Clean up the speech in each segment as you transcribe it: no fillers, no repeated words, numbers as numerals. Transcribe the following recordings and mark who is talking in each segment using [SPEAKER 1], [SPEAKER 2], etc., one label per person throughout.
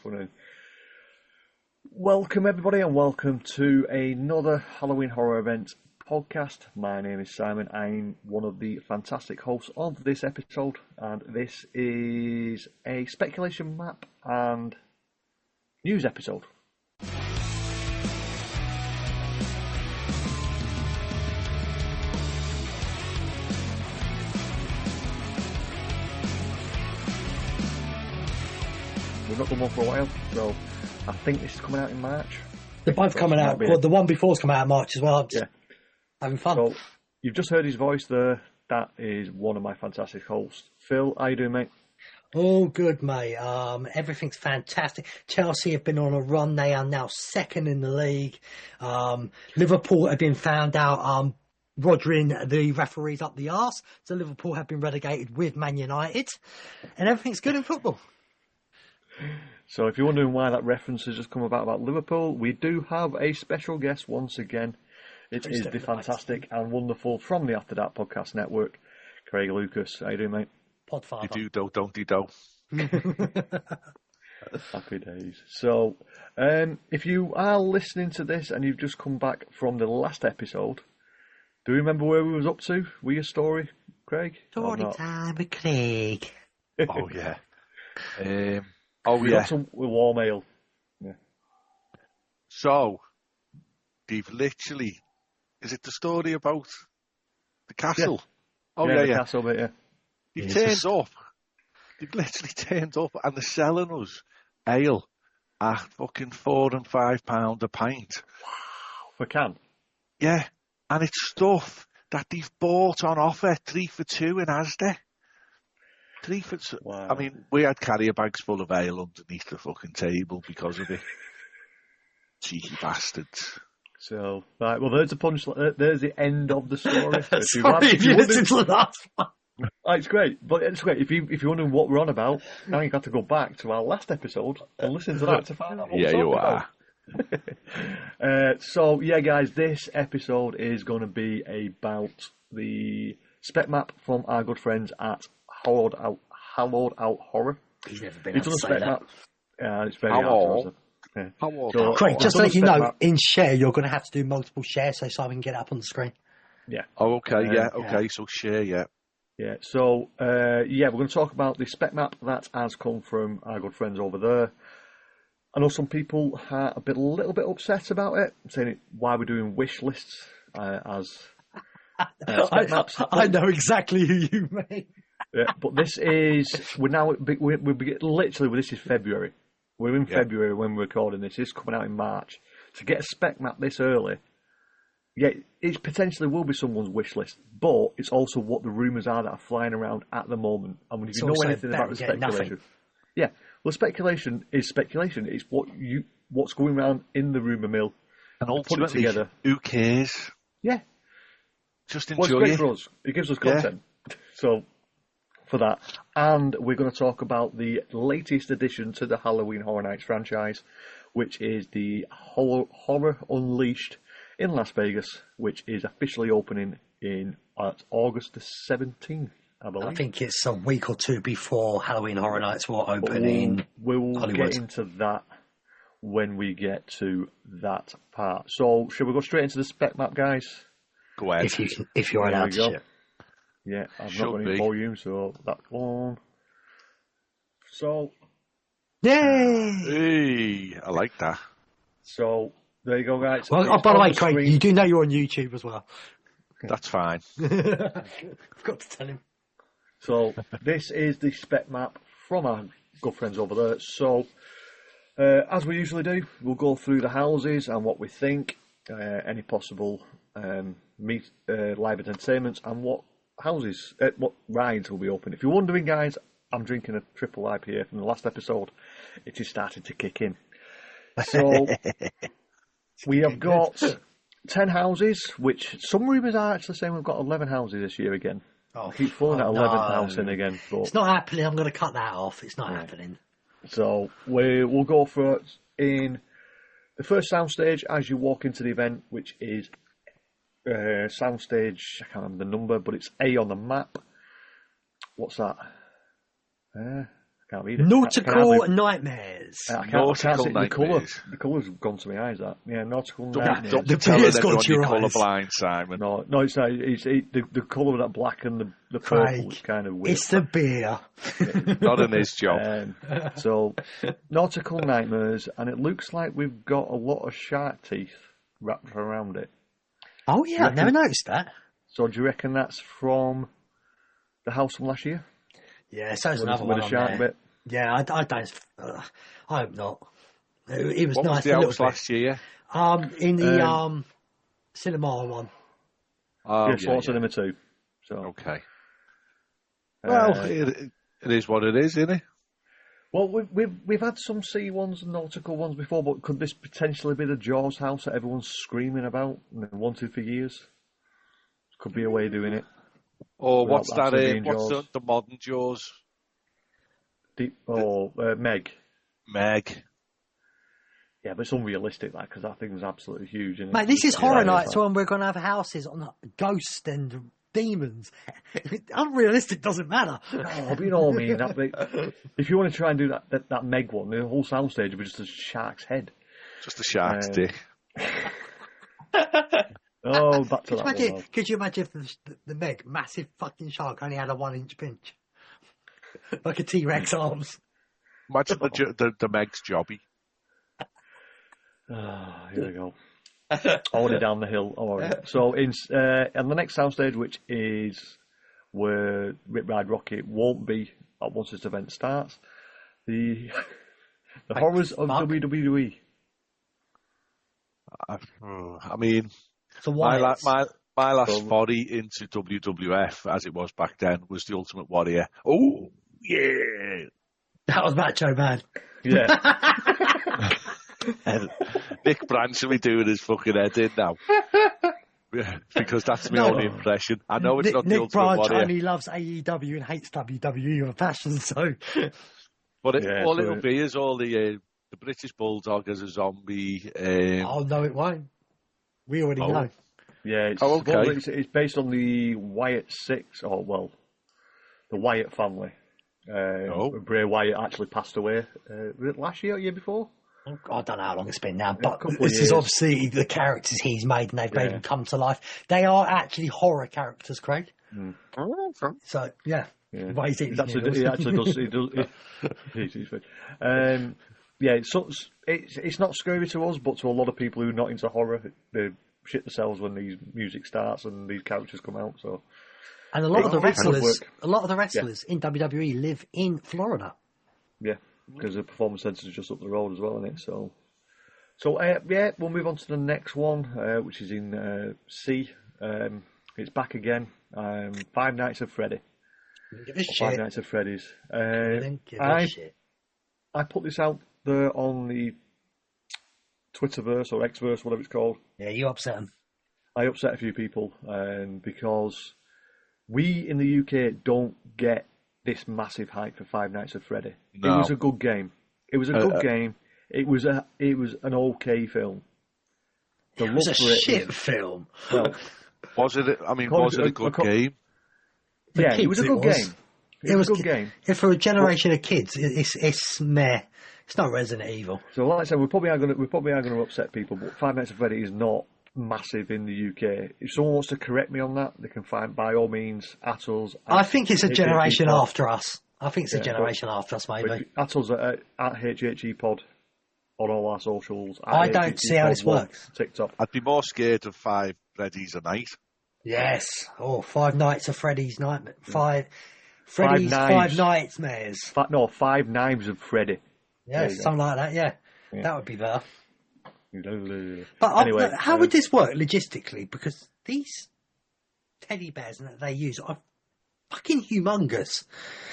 [SPEAKER 1] funny. Welcome everybody and welcome to another Halloween horror event podcast. My name is Simon. I'm one of the fantastic hosts of this episode, and this is a speculation map and news episode. We've not done one for a while, so I think this is coming out in March.
[SPEAKER 2] They're both coming out. Well, the one before's coming out in March as well. Yeah. Having fun.
[SPEAKER 1] So, you've just heard his voice there. That is one of my fantastic hosts. Phil, how you doing, mate?
[SPEAKER 2] Oh, good, mate. Everything's fantastic. Chelsea have been on a run. They are now second in the league. Liverpool have been found out Rodgering the referees up the arse. So Liverpool have been relegated with Man United. And everything's good in football.
[SPEAKER 1] So if you're wondering why that reference has just come about Liverpool, we do have a special guest once again. It is the fantastic and wonderful from the After That Podcast Network, Craig Lucas. How you doing, mate?
[SPEAKER 2] Podfather.
[SPEAKER 3] You do, don't you, do.
[SPEAKER 1] Happy days. So, if you are listening to this and you've just come back from the last episode, do you remember where we was up to with your story, Craig?
[SPEAKER 2] Story time with Craig.
[SPEAKER 3] Oh, yeah.
[SPEAKER 1] We got some warm ale. Yeah.
[SPEAKER 3] So, they've literally... Is it the story about the castle?
[SPEAKER 1] Yeah.
[SPEAKER 3] Oh,
[SPEAKER 1] yeah. The castle bit, yeah.
[SPEAKER 3] They've turned up. They've literally turned up and they're selling us ale at fucking £4 and £5 a pint.
[SPEAKER 1] Wow. For can?
[SPEAKER 3] Yeah. And it's stuff that they've bought on offer 3 for 2 in Asda. 3 for 2. Wow. I mean, we had carrier bags full of ale underneath the fucking table because of it. Cheeky bastards.
[SPEAKER 1] So, right, well, there's the punchline. There's the end of the story.
[SPEAKER 2] Sorry, if you listened to the last one.
[SPEAKER 1] It's great, but it's great. If you're wondering what we're on about, now you've got to go back to our last episode and listen to that to find out what we're talking about. So, yeah, guys, this episode is going to be about the spec map from our good friends at Hallowed Out Horror.
[SPEAKER 2] He's never been able to say
[SPEAKER 1] spec
[SPEAKER 2] that.
[SPEAKER 1] Map. It's very hard. Yeah.
[SPEAKER 2] So, Craig, just to let you know, in share, you're going to have to do multiple shares so Simon can get up on the screen.
[SPEAKER 1] Yeah.
[SPEAKER 3] Oh, okay, okay, so share, yeah.
[SPEAKER 1] Yeah, so, we're going to talk about the spec map that has come from our good friends over there. I know some people are a little bit upset about it, saying why we're doing wish lists as spec maps.
[SPEAKER 2] I know exactly who you mean.
[SPEAKER 1] Yeah, but this is, this is February. We're in February when we're recording this. It's coming out in March. To get a spec map this early, yeah, it potentially will be someone's wish list, but it's also what the rumours are that are flying around at the moment. I mean, if you know anything about the speculation, speculation is speculation. It's what's going around in the rumour mill,
[SPEAKER 3] and ultimately, put it together. Who cares?
[SPEAKER 1] Yeah,
[SPEAKER 3] just enjoy
[SPEAKER 1] it's great for us. It gives us content. So. For that, and we're going to talk about the latest addition to the Halloween Horror Nights franchise, which is the Horror Unleashed in Las Vegas, which is officially opening at August the 17th, I believe.
[SPEAKER 2] I think it's a week or two before Halloween Horror Nights will open in
[SPEAKER 1] We'll
[SPEAKER 2] Hollywood.
[SPEAKER 1] Get into that when we get to that part. So, should we go straight into the spec map, guys?
[SPEAKER 3] Go ahead.
[SPEAKER 2] If you're allowed to.
[SPEAKER 1] Yeah, I've not got any volume, so that's one. So,
[SPEAKER 2] yay!
[SPEAKER 3] Hey, I like that.
[SPEAKER 1] So, there you go, guys.
[SPEAKER 2] Well, by the way, Craig, you do know you're on YouTube as well.
[SPEAKER 3] That's fine.
[SPEAKER 2] I've got to tell him.
[SPEAKER 1] So, this is the spec map from our good friends over there. So, as we usually do, we'll go through the houses and what we think, any possible live entertainments, and what rides will be open. If you're wondering, guys, I'm drinking a triple IPA from the last episode. It is starting to kick in. So we have got 10 houses, which some rumours are actually saying we've got 11 houses this year again. I keep throwing that 11th house in again. But
[SPEAKER 2] it's not happening. I'm going to cut that off. It's not happening.
[SPEAKER 1] So we'll go for it in the first soundstage as you walk into the event, which is soundstage, I can't remember the number, but it's A on the map. What's that? Can't read it.
[SPEAKER 2] Nautical Nightmares.
[SPEAKER 1] I can't see
[SPEAKER 3] Nightmares.
[SPEAKER 1] the colour's gone to my eyes. That Nautical
[SPEAKER 3] Don't
[SPEAKER 1] Nightmares.
[SPEAKER 3] be telling
[SPEAKER 2] beard's
[SPEAKER 3] everyone
[SPEAKER 2] got to
[SPEAKER 3] you're
[SPEAKER 2] your eyes.
[SPEAKER 3] colourblind, Simon.
[SPEAKER 1] No, it's not. The colour of that black and the
[SPEAKER 2] Craig,
[SPEAKER 1] purple is kind of weird.
[SPEAKER 2] it's the beer.
[SPEAKER 3] Not in his job.
[SPEAKER 1] So, Nautical Nightmares, and it looks like we've got a lot of shark teeth wrapped around it.
[SPEAKER 2] Oh yeah, I've never noticed that.
[SPEAKER 1] So do you reckon that's from the house from last year?
[SPEAKER 2] Yeah, so there's another one
[SPEAKER 1] with a
[SPEAKER 2] on
[SPEAKER 1] shark
[SPEAKER 2] there.
[SPEAKER 1] bit.
[SPEAKER 2] Yeah, I don't. I hope not. It was
[SPEAKER 3] What
[SPEAKER 2] nice.
[SPEAKER 3] was the house last year?
[SPEAKER 2] In the cinema one.
[SPEAKER 3] Oh,
[SPEAKER 1] Yeah, Sports Cinema 2. So,
[SPEAKER 3] okay. Well, it is what it is, isn't it?
[SPEAKER 1] well, we've had some sea ones and nautical ones before, but could this potentially be the Jaws house that everyone's screaming about and wanted for years? Could be a way of doing it.
[SPEAKER 3] Or what's
[SPEAKER 1] Without
[SPEAKER 3] that?
[SPEAKER 1] actually being
[SPEAKER 3] What's
[SPEAKER 1] Jaws.
[SPEAKER 3] the modern Jaws?
[SPEAKER 1] Meg.
[SPEAKER 3] Meg.
[SPEAKER 1] Yeah, but it's unrealistic, because that thing's absolutely huge. Isn't it?
[SPEAKER 2] Mate, this is
[SPEAKER 1] Yeah,
[SPEAKER 2] horror
[SPEAKER 1] it's
[SPEAKER 2] nights
[SPEAKER 1] like-
[SPEAKER 2] when we're going to have houses on ghosts and demons. Unrealistic doesn't matter.
[SPEAKER 1] Oh, but you know what I mean. If you want to try and do that Meg one, the whole soundstage would be just a shark's head.
[SPEAKER 3] Just a shark's dick.
[SPEAKER 1] Oh, back to that one.
[SPEAKER 2] Could you imagine if the Meg, massive fucking shark, only had a 1-inch pinch? Like a T-Rex arms.
[SPEAKER 3] Imagine the Meg's jobby.
[SPEAKER 1] Here we go. Already down the hill. All right. So, on the next soundstage, which is where Rip Ride Rocket won't be once this event starts, the horrors of WWE.
[SPEAKER 3] I mean,
[SPEAKER 2] So
[SPEAKER 3] my
[SPEAKER 2] why?
[SPEAKER 3] last foray into WWF, as it was back then, was the Ultimate Warrior. Oh, yeah.
[SPEAKER 2] That was Macho Man.
[SPEAKER 1] Yeah.
[SPEAKER 3] Nick Branch will be doing his fucking head in now. Yeah, because that's my only impression. I know it's not the
[SPEAKER 2] Nick
[SPEAKER 3] Ultimate
[SPEAKER 2] Branch
[SPEAKER 3] Warrior.
[SPEAKER 2] only loves AEW and hates WWE with a passion, so...
[SPEAKER 3] But all
[SPEAKER 1] so
[SPEAKER 3] it'll be is all the British Bulldog as a zombie.
[SPEAKER 2] Oh, no, it won't. We already know.
[SPEAKER 1] Yeah, it's based on the Wyatt Six, the Wyatt family. Bray Wyatt actually passed away. Was it last year or year before?
[SPEAKER 2] I don't know how long it's been now, but
[SPEAKER 1] couple of
[SPEAKER 2] this is
[SPEAKER 1] years.
[SPEAKER 2] obviously the characters he's made, and they've made them come to life. They are actually horror characters, Craig. So, yeah. Why is it?
[SPEAKER 1] He actually does. He does. He's fine. It's not scary to us, but to a lot of people who are not into horror, they shit themselves when these music starts and these characters come out. So,
[SPEAKER 2] and a lot of the wrestlers in WWE live in Florida.
[SPEAKER 1] Yeah, because the performance centre is just up the road as well, isn't it? So we'll move on to the next one, which is in C. It's back again. Five Nights at Freddy.
[SPEAKER 2] Give a shit.
[SPEAKER 1] Five Nights at Freddy's.
[SPEAKER 2] Give a shit.
[SPEAKER 1] I put this out there on the Twitterverse or Xverse, whatever it's called.
[SPEAKER 2] Yeah, you upset them.
[SPEAKER 1] I upset a few people because we in the UK don't get this massive hype for Five Nights at Freddy.
[SPEAKER 3] No.
[SPEAKER 1] It was a good game. It was a good game. It was an okay film. The
[SPEAKER 2] It was a
[SPEAKER 1] love for it
[SPEAKER 2] shit
[SPEAKER 1] is-
[SPEAKER 2] film.
[SPEAKER 1] Well,
[SPEAKER 3] Was it a good game?
[SPEAKER 1] yeah, it
[SPEAKER 2] kids,
[SPEAKER 1] was a
[SPEAKER 2] it
[SPEAKER 1] good
[SPEAKER 2] was.
[SPEAKER 1] game. It was a good game.
[SPEAKER 2] Yeah, for a generation of kids, it's meh. It's not Resident Evil.
[SPEAKER 1] So, like I said, we probably are going to upset people. But Five Nights at Freddy is not massive in the UK. If someone wants to correct me on that, they can find by all means at us.
[SPEAKER 2] I think it's a generation
[SPEAKER 1] HHE
[SPEAKER 2] after us. I think it's a generation after us, maybe.
[SPEAKER 1] At us at HHE Pod on all our socials.
[SPEAKER 2] I don't see how this works.
[SPEAKER 1] TikTok.
[SPEAKER 3] I'd be more scared of 5 Freddy's a night.
[SPEAKER 2] Yes. Oh, Five Nights of Freddy's Nightmare. Freddy's Five Nightmares.
[SPEAKER 1] Five Knives of Freddy.
[SPEAKER 2] Yeah, something like that, yeah. That would be better. But
[SPEAKER 1] Anyway,
[SPEAKER 2] how would this work logistically? Because these teddy bears that they use are fucking humongous.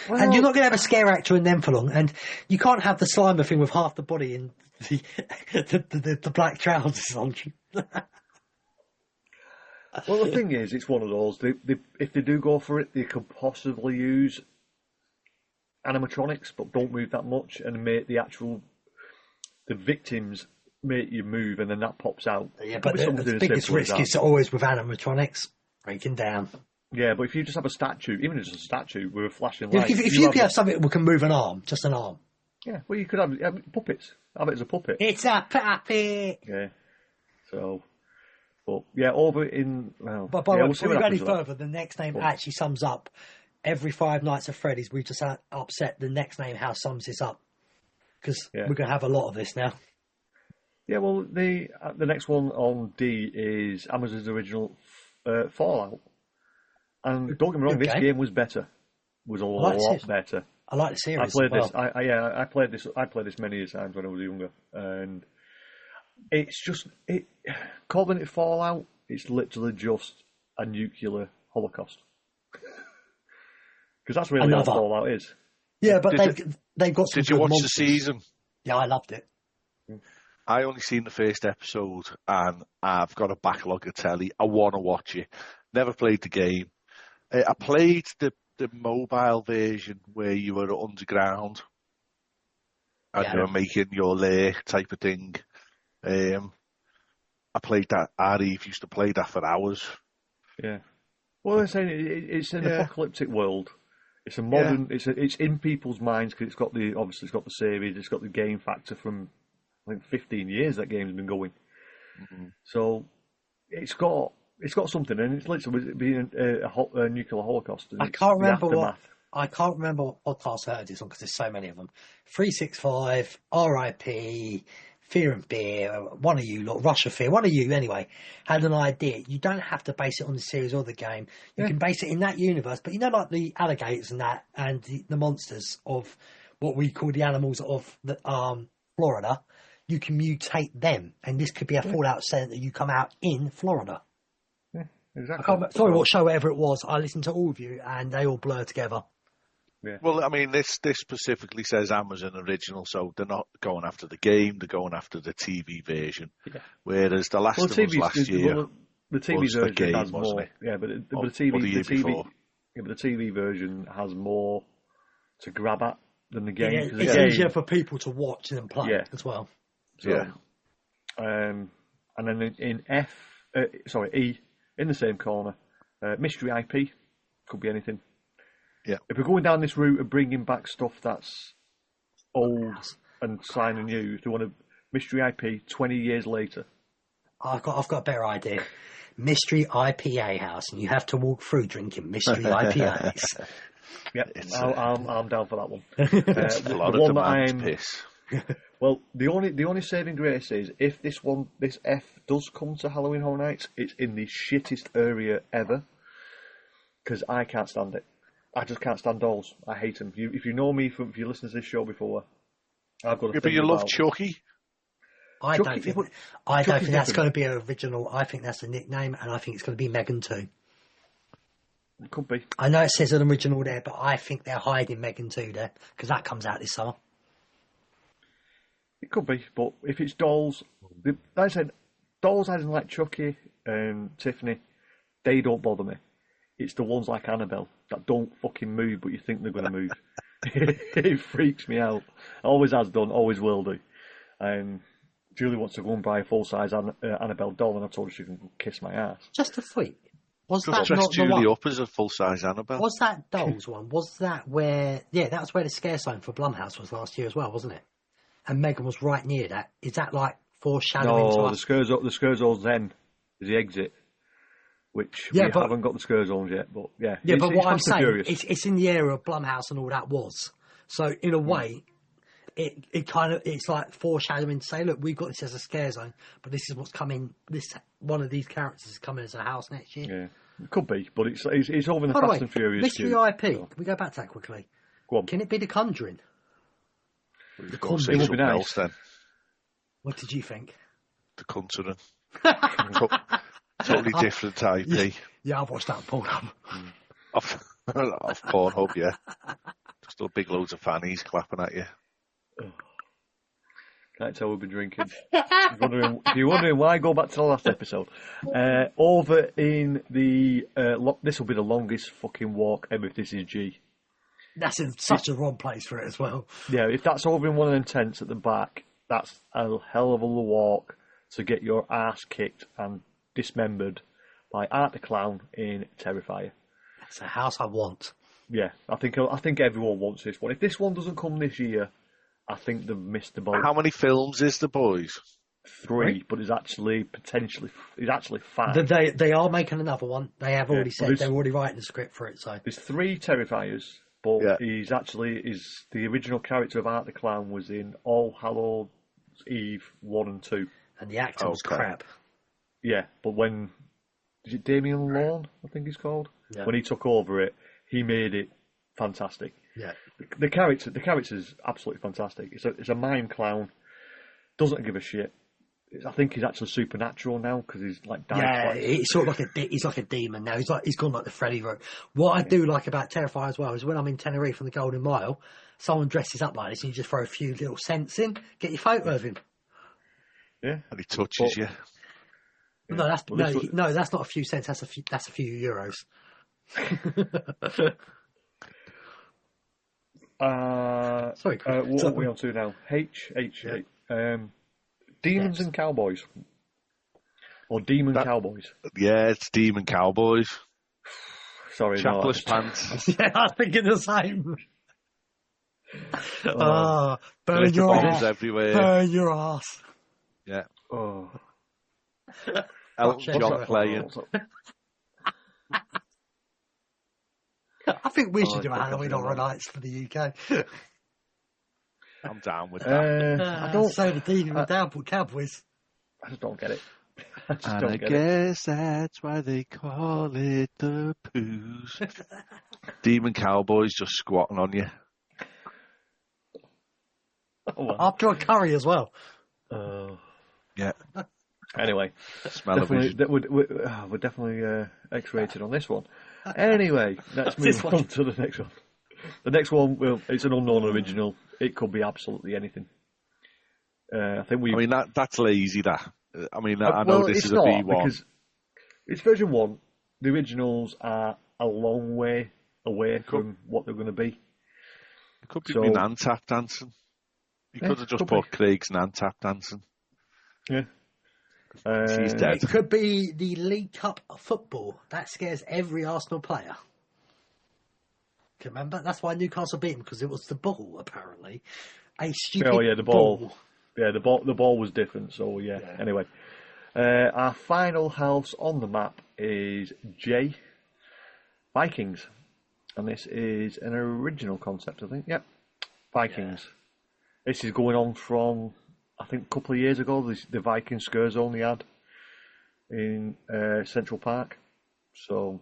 [SPEAKER 2] And you're not going to have a scare actor in them for long. And you can't have the Slimer thing with half the body and the black trousers on.
[SPEAKER 1] Well, the thing is, it's one of those. If they do go for it, they could possibly use animatronics, but don't move that much, and make the victims make you move, and then that pops out.
[SPEAKER 2] Yeah, but the biggest risk is always with animatronics breaking down.
[SPEAKER 1] Yeah, but if you just have a statue, even if it's just a statue with a flashing light...
[SPEAKER 2] If you could have something that can move an arm, just an arm.
[SPEAKER 1] Yeah, well, you could have puppets. Have it as a puppet.
[SPEAKER 2] It's a puppet!
[SPEAKER 1] Yeah. So... But, yeah, over in... Well,
[SPEAKER 2] But by the way, before we go any
[SPEAKER 1] happens with that.
[SPEAKER 2] further, the next name actually sums up every Five Nights at Freddy's. We've just upset the next name, how sums this up. Because we're going to have a lot of this now.
[SPEAKER 1] Yeah, well, the next one on D is Amazon's original Fallout. And don't get me wrong, this game was better. Was a lot better.
[SPEAKER 2] I like the series.
[SPEAKER 1] I played this. I played this. I played this many times when I was younger, and it's just calling it Fallout. It's literally just a nuclear holocaust, because that's really what Fallout is.
[SPEAKER 2] Yeah, but they've got some.
[SPEAKER 3] Did you watch
[SPEAKER 2] monsters.
[SPEAKER 3] the season?
[SPEAKER 2] Yeah, I loved it.
[SPEAKER 3] I only seen the first episode, and I've got a backlog of telly. I want to watch it. Never played the game. I played the mobile version where you were underground and you were making your lair type of thing. I played that. Eve used to play that for hours.
[SPEAKER 1] Yeah. Well, they're saying it's an apocalyptic world. It's a modern. It's in people's minds because it's got the series. It's got the game factor from I think 15 years that game's been going. Mm-hmm. So it's got something, and it's literally being a nuclear holocaust.
[SPEAKER 2] I can't remember what podcast I heard this on because there's so many of them. 365, RIP, Fear and Beer, one of you, Russia Fear, one of you anyway, had an idea. You don't have to base it on the series or the game. You can base it in that universe, but like the alligators and that, and the monsters of what we call the animals of the Florida, you can mutate them, and this could be a Fallout set that you come out in Florida.
[SPEAKER 1] Yeah, exactly.
[SPEAKER 2] I can't remember, sorry, what show ever it was. I listened to all of you, and they all blur together.
[SPEAKER 1] Yeah.
[SPEAKER 3] Well, I mean, this specifically says Amazon original, so they're not going after the game; they're going after the TV version. Yeah. Whereas the Last of Us last year,
[SPEAKER 1] the TV version has more. Yeah, but the TV version has more to grab at than the game.
[SPEAKER 2] Yeah, it's easier for people to watch and play as well.
[SPEAKER 1] So, and then in E, in the same corner, mystery IP, could be anything.
[SPEAKER 3] Yeah.
[SPEAKER 1] If we're going down this route of bringing back stuff that's old and signing new, if they want a mystery IP 20 years later.
[SPEAKER 2] I've got a better idea. Mystery IPA house, and you have to walk through drinking mystery IPAs.
[SPEAKER 1] Yeah, I'm down for that one.
[SPEAKER 3] A lot of demand piss.
[SPEAKER 1] Well, the only saving grace is if this F does come to Halloween Horror Nights, it's in the shittest area ever. Because I can't stand it. I just can't stand dolls. I hate them. If you know me, if you listen to this show before, I've got.
[SPEAKER 3] But you love Chucky.
[SPEAKER 2] I don't think that's going to be an original. I think that's a nickname, and I think it's going to be Megan too.
[SPEAKER 1] It could be. I
[SPEAKER 2] know it says an original there, but I think they're hiding Megan 2 there because that comes out this summer.
[SPEAKER 1] It could be, but if it's dolls, like I said, dolls as in like Chucky and Tiffany, they don't bother me. It's the ones like Annabelle that don't fucking move, but you think they're going to move. It freaks me out. Always has done, always will do. Julie wants to go and buy a full-size Annabelle doll, and I told her she can kiss my ass.
[SPEAKER 2] Just a freak. Was
[SPEAKER 3] that
[SPEAKER 2] not
[SPEAKER 3] Julie
[SPEAKER 2] the one?
[SPEAKER 3] up as a full-size Annabelle?
[SPEAKER 2] Was that Dolls one? Was that where... Yeah, that's where the scare zone for Blumhouse was last year as well, wasn't it? And Megan was right near that. Is that like foreshadowing to us?
[SPEAKER 1] The scare zone then is the exit, which we haven't got the scare zones yet, but yeah.
[SPEAKER 2] Yeah, but what I'm saying, it's in the area of Blumhouse and all that was. So in a way, it's like foreshadowing to say, look, we've got this as a scare zone, but this is what's coming. One of these characters is coming as a house next year.
[SPEAKER 1] Yeah, it could be, but it's over in the Fast and Furious.
[SPEAKER 2] Mystery IP. Can we go back to that quickly?
[SPEAKER 1] Go on.
[SPEAKER 2] Can it be The Conjuring?
[SPEAKER 3] The Conjuring would be nice. Then.
[SPEAKER 2] What did you think?
[SPEAKER 3] The Conjuring. Totally different IP.
[SPEAKER 2] Yeah, I've watched that on Pornhub.
[SPEAKER 3] Off Pornhub, yeah. Just all big loads of fannies clapping at you.
[SPEAKER 1] Can't tell we've been drinking. If you're wondering why, go back to the last episode. Over in the... this will be the longest fucking walk ever if this is G.
[SPEAKER 2] That's in such a wrong place for it as well.
[SPEAKER 1] Yeah, if that's over in one of them tents at the back, that's a hell of a walk to get your ass kicked and dismembered by Art the Clown in Terrifier.
[SPEAKER 2] It's a house I want.
[SPEAKER 1] Yeah, I think everyone wants this one. If this one doesn't come this year, I think they've missed the boat.
[SPEAKER 3] How many films is The Boys?
[SPEAKER 1] 3, but it's actually 5.
[SPEAKER 2] They are making another one. They have already said they're already writing the script for it. So
[SPEAKER 1] there's 3 Terrifiers, but
[SPEAKER 3] Yeah.
[SPEAKER 1] he's the original character of Art the Clown was in All Hallows Eve 1 and 2.
[SPEAKER 2] and the actor was
[SPEAKER 3] Okay.
[SPEAKER 2] crap.
[SPEAKER 1] Yeah, but is it Damien Lawn, I think he's called?
[SPEAKER 2] Yeah.
[SPEAKER 1] When he took over it, he made it fantastic.
[SPEAKER 2] Yeah.
[SPEAKER 1] The character's absolutely fantastic. It's a mime clown, doesn't give a shit. I think he's actually supernatural now because he's like died.
[SPEAKER 2] Yeah, he's sort of he's like a demon now. He's gone like the Freddy route. What I do like about Terrifier as well is when I'm in Tenerife on the Golden Mile, someone dresses up like this and you just throw a few little cents in, get your photo of him.
[SPEAKER 1] Yeah,
[SPEAKER 3] And he touches you.
[SPEAKER 2] No, that's
[SPEAKER 1] Well,
[SPEAKER 2] that's not a few cents. That's a few euros. Sorry, Chris.
[SPEAKER 1] what are we on to now? Demons and Cowboys, or Demon Cowboys.
[SPEAKER 3] Yeah, it's Demon Cowboys.
[SPEAKER 1] Sorry,
[SPEAKER 3] Chapless pants.
[SPEAKER 2] Yeah, I was thinking the same.
[SPEAKER 1] Oh.
[SPEAKER 2] Burn
[SPEAKER 3] Glitter
[SPEAKER 2] your
[SPEAKER 3] bombs
[SPEAKER 2] ass.
[SPEAKER 3] everywhere.
[SPEAKER 2] Burn your ass.
[SPEAKER 3] Yeah.
[SPEAKER 1] Oh.
[SPEAKER 3] Elton John playing.
[SPEAKER 2] I think we should do a Halloween Horror Nights for the UK.
[SPEAKER 3] I'm down with that.
[SPEAKER 1] I don't.
[SPEAKER 2] So the Demon Cowboys.
[SPEAKER 1] I just don't get it. I just
[SPEAKER 3] And
[SPEAKER 1] don't
[SPEAKER 3] I
[SPEAKER 1] get it.
[SPEAKER 3] guess that's why they call it the Poos. Demon Cowboys just squatting on you.
[SPEAKER 1] Oh, well.
[SPEAKER 2] After a curry as well.
[SPEAKER 3] Yeah.
[SPEAKER 1] Anyway,
[SPEAKER 3] Smell of
[SPEAKER 1] definitely,
[SPEAKER 3] vision.
[SPEAKER 1] we're definitely X-rated on this one. Anyway, let's
[SPEAKER 2] This
[SPEAKER 1] move
[SPEAKER 2] one.
[SPEAKER 1] on to the next one. The next one, well, it's an unknown original. It could be absolutely anything. I think we.
[SPEAKER 3] I mean, that's lazy, that. I mean, I know
[SPEAKER 1] well,
[SPEAKER 3] this
[SPEAKER 1] it's
[SPEAKER 3] is a
[SPEAKER 1] not,
[SPEAKER 3] B1.
[SPEAKER 1] because it's version 1. The originals are a long way away from what they're going to be.
[SPEAKER 3] It could be
[SPEAKER 1] so-
[SPEAKER 3] Nan Tap dancing. You
[SPEAKER 1] Yeah,
[SPEAKER 3] could have just
[SPEAKER 1] could
[SPEAKER 3] put Craig's Nan Tap dancing.
[SPEAKER 1] Yeah.
[SPEAKER 3] She's dead.
[SPEAKER 2] It could be the League Cup football. That scares every Arsenal player. Do you remember? That's why Newcastle beat them, because it was the ball, apparently. A stupid
[SPEAKER 1] Oh yeah, the ball. Yeah, the ball was different. So yeah. Anyway, our final house on the map is J, Vikings, and this is an original concept, I think. Yep, Vikings. This is going on from, I think, a couple of years ago. The Viking scare zone they had in Central Park. So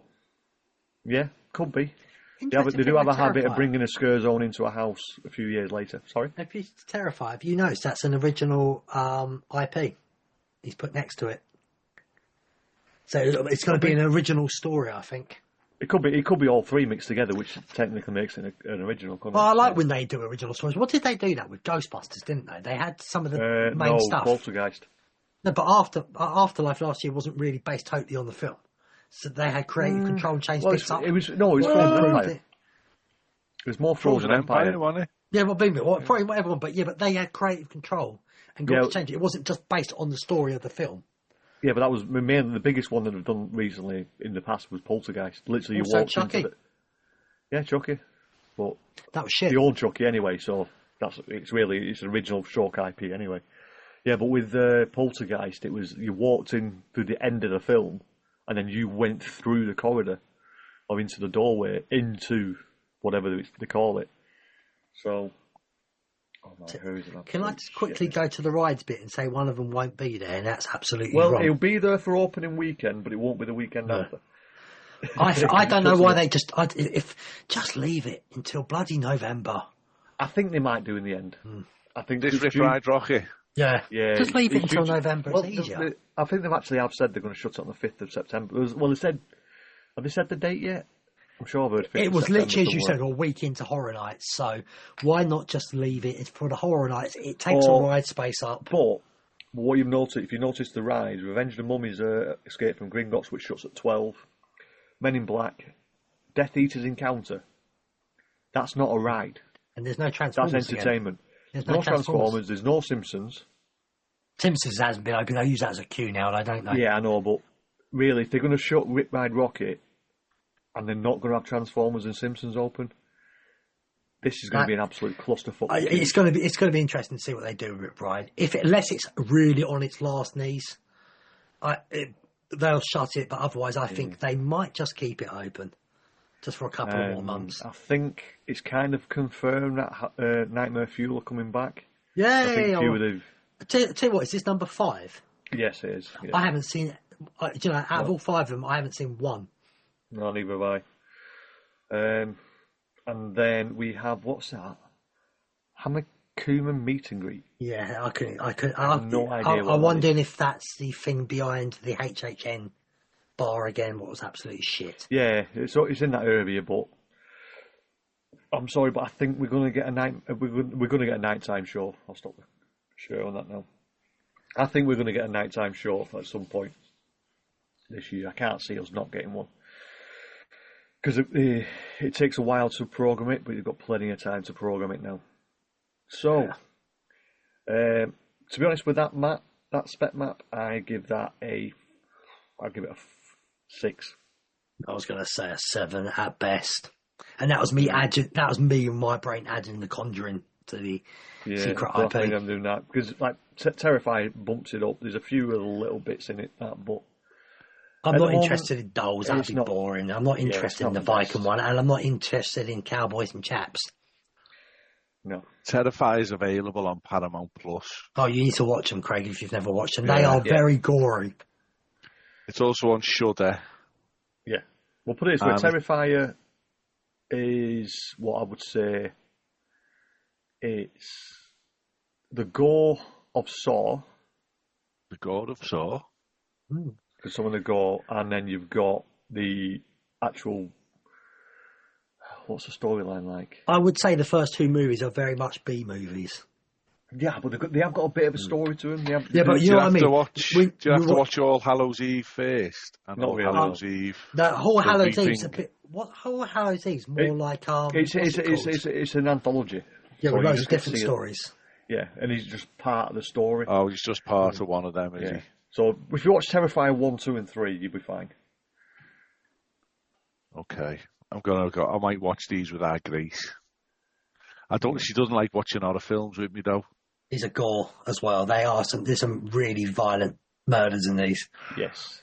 [SPEAKER 1] yeah, could be. They do have a habit of bringing a scare zone into a house a few years later. Sorry?
[SPEAKER 2] If he's terrified, have you noticed that's an original IP he's put next to it? So it's going to be an original story, I think.
[SPEAKER 1] It could be all 3 mixed together, which technically makes it an original. Couldn't
[SPEAKER 2] Well,
[SPEAKER 1] it?
[SPEAKER 2] I like when they do original stories. What did they do that with Ghostbusters, didn't they? They had some of the main stuff.
[SPEAKER 1] Poltergeist.
[SPEAKER 2] No, but Afterlife last year wasn't really based totally on the film. So they had creative control and changed bits up.
[SPEAKER 1] It was Frozen
[SPEAKER 2] improved
[SPEAKER 1] Empire.
[SPEAKER 2] it.
[SPEAKER 1] It was more Frozen Empire.
[SPEAKER 3] wasn't it?
[SPEAKER 2] Yeah, well, probably whatever one, but they had creative control and got to change it. It wasn't just based on the story of the film.
[SPEAKER 1] Yeah, but that was mainly the biggest one that I've done recently in the past was Poltergeist. Literally,
[SPEAKER 2] Also
[SPEAKER 1] you walked
[SPEAKER 2] Chucky.
[SPEAKER 1] into the... Yeah, Chucky. But
[SPEAKER 2] That was shit.
[SPEAKER 1] they own Chucky anyway, so it's an original Shock IP anyway. Yeah, but with Poltergeist, it was you walked in through the end of the film, and then you went through the corridor or into the doorway into whatever they call it. So, oh my, who's an
[SPEAKER 2] Can I
[SPEAKER 1] absolute
[SPEAKER 2] just quickly
[SPEAKER 1] shit.
[SPEAKER 2] go to the rides bit and say one of them won't be there, and that's absolutely
[SPEAKER 1] Well,
[SPEAKER 2] wrong.
[SPEAKER 1] it'll be there for opening weekend, but it won't be the weekend after.
[SPEAKER 2] I don't know why they just leave it until bloody November.
[SPEAKER 1] I think they might do in the end. I think
[SPEAKER 3] This
[SPEAKER 1] it's
[SPEAKER 3] Riff
[SPEAKER 1] due-
[SPEAKER 3] Ride Rocky.
[SPEAKER 2] Yeah,
[SPEAKER 1] Yeah,
[SPEAKER 2] just leave it
[SPEAKER 1] it's
[SPEAKER 2] until
[SPEAKER 1] due-
[SPEAKER 2] November.
[SPEAKER 1] Well,
[SPEAKER 2] It's easier.
[SPEAKER 1] I think they've actually said they're going to shut it on the 5th of September. They said, have they said the date yet? I'm sure I've heard 5th
[SPEAKER 2] It
[SPEAKER 1] of
[SPEAKER 2] was
[SPEAKER 1] September
[SPEAKER 2] literally, as you
[SPEAKER 1] somewhere.
[SPEAKER 2] said, a week into Horror Nights. So why not just leave it for the Horror Nights? It takes
[SPEAKER 1] Or-
[SPEAKER 2] a ride space up.
[SPEAKER 1] But what you've noticed, if you notice the rides, Revenge of the Mummies Escape from Gringotts, which shuts at 12. Men in Black, Death Eater's Encounter. That's not a ride.
[SPEAKER 2] And there's no
[SPEAKER 1] That's
[SPEAKER 2] Transformers again.
[SPEAKER 1] entertainment.
[SPEAKER 2] There's
[SPEAKER 1] No Transformers. There's no Simpsons.
[SPEAKER 2] Simpsons hasn't been open. I use that as a cue now, and I don't know.
[SPEAKER 1] Yeah, I know, but really, if they're going to shut Rip Ride Rocket, and they're not going to have Transformers and Simpsons open. This is going to be an absolute clusterfuck.
[SPEAKER 2] It's going to be interesting to see what they do with it, Brian. Unless it's really on its last knees, they'll shut it. But otherwise, I think they might just keep it open, just for a couple of more months.
[SPEAKER 1] I think it's kind of confirmed that Nightmare Fuel are coming back.
[SPEAKER 2] Yeah.
[SPEAKER 1] Tell
[SPEAKER 2] you what, is this number 5?
[SPEAKER 1] Yes, it is. Yeah.
[SPEAKER 2] I haven't seen. Out of all 5 of them, I haven't seen one.
[SPEAKER 1] No, neither have I. And then we have, what's that? Hamakuman meet and greet.
[SPEAKER 2] Yeah, I
[SPEAKER 1] have no idea.
[SPEAKER 2] I'm wondering if that's the thing behind the HHN bar again. What was absolutely shit.
[SPEAKER 1] Yeah, it's in that area, but I'm sorry, but I think we're going to get a nighttime show. I'll stop the show on that now. I think we're going to get a nighttime show at some point this year. I can't see us not getting one. Because it takes a while to program it, but you've got plenty of time to program it now. So, to be honest with that spec map, I give it a 6.
[SPEAKER 2] I was going to say a 7 at best, and that was me and my brain adding the Conjuring to the secret IP.
[SPEAKER 1] I think I'm doing that because like Terrify bumps it up. There's a few little bits in it but.
[SPEAKER 2] I'm not interested in dolls, that'd be boring. I'm not interested in the Viking one, and I'm not interested in Cowboys and Chaps.
[SPEAKER 1] No.
[SPEAKER 3] Terrify is available on Paramount Plus.
[SPEAKER 2] Oh, you need to watch them, Craig, if you've never watched them. They are very gory.
[SPEAKER 3] It's also on Shudder.
[SPEAKER 1] Yeah. We'll put it this way, Terrifier is what I would say it's the gore of Saw.
[SPEAKER 3] The gore of Saw?
[SPEAKER 1] Because some of the gore, and then you've got the actual. What's the storyline like?
[SPEAKER 2] I would say the first 2 movies are very much B movies.
[SPEAKER 1] Yeah, but they have got a bit of a story to them.
[SPEAKER 2] But you know what I mean.
[SPEAKER 3] Do you have to watch All Hallows Eve first? And
[SPEAKER 1] not really.
[SPEAKER 3] Hallows Eve.
[SPEAKER 2] The Whole Hallows Eve's a bit. What Whole Hallows Eve's more like
[SPEAKER 1] It's an anthology.
[SPEAKER 2] Yeah, with loads of different stories.
[SPEAKER 1] Yeah, and he's just part of the story.
[SPEAKER 3] Oh, he's just part of one of them, is he?
[SPEAKER 1] So if you watch Terrifier 1, 2, and 3, you'll be fine.
[SPEAKER 3] Okay, I might watch these with our Grace. She doesn't like watching horror films with me though.
[SPEAKER 2] These are gore as well. There's some really violent murders in these.
[SPEAKER 1] Yes.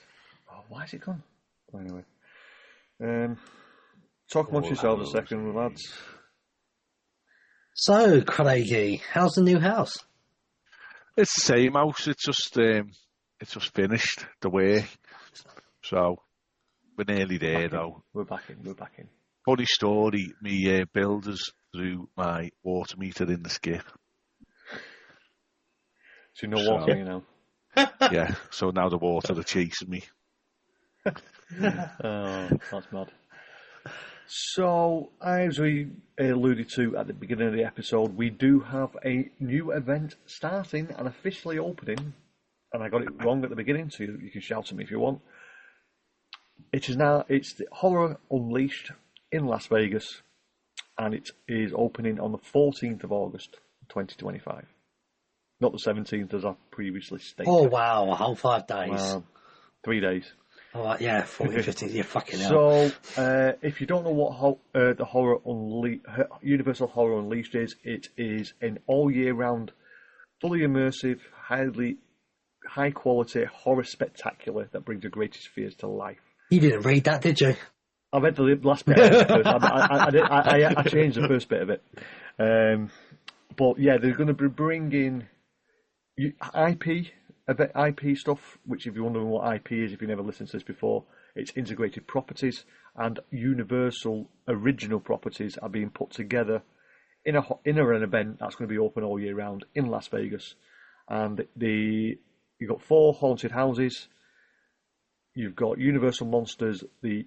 [SPEAKER 1] Oh, why is it gone? Anyway, talk amongst yourselves a second, lads.
[SPEAKER 2] So, Craigie, how's the new house?
[SPEAKER 3] It's the same house. It's just finished the work, so we're nearly there though.
[SPEAKER 1] We're back in.
[SPEAKER 3] Funny story, me builders threw my water meter in the skip.
[SPEAKER 1] So you know water, you know.
[SPEAKER 3] Yeah, so now the water are chasing me.
[SPEAKER 1] Oh, that's mad. So, as we alluded to at the beginning of the episode, we do have a new event starting and officially opening. And I got it wrong at the beginning, so you can shout at me if you want. It's the Horror Unleashed in Las Vegas, and it is opening on the 14th of August, 2025. Not the 17th, as I previously stated.
[SPEAKER 2] Oh, wow, a whole 5 days.
[SPEAKER 1] 3 days.
[SPEAKER 2] Oh, yeah, 40, 50, yeah, fucking hell.
[SPEAKER 1] So, if you don't know what the Universal Horror Unleashed is, it is an all-year-round, fully immersive, high-quality horror spectacular that brings your greatest fears to life.
[SPEAKER 2] You didn't read that, did you?
[SPEAKER 1] I read the last bit of it first. I changed the first bit of it. But yeah, they're going to be bringing IP stuff, which if you're wondering what IP is, if you've never listened to this before, it's integrated properties, and Universal original properties are being put together in an event that's going to be open all year round in Las Vegas. And you've got 4 haunted houses. You've got Universal Monsters, the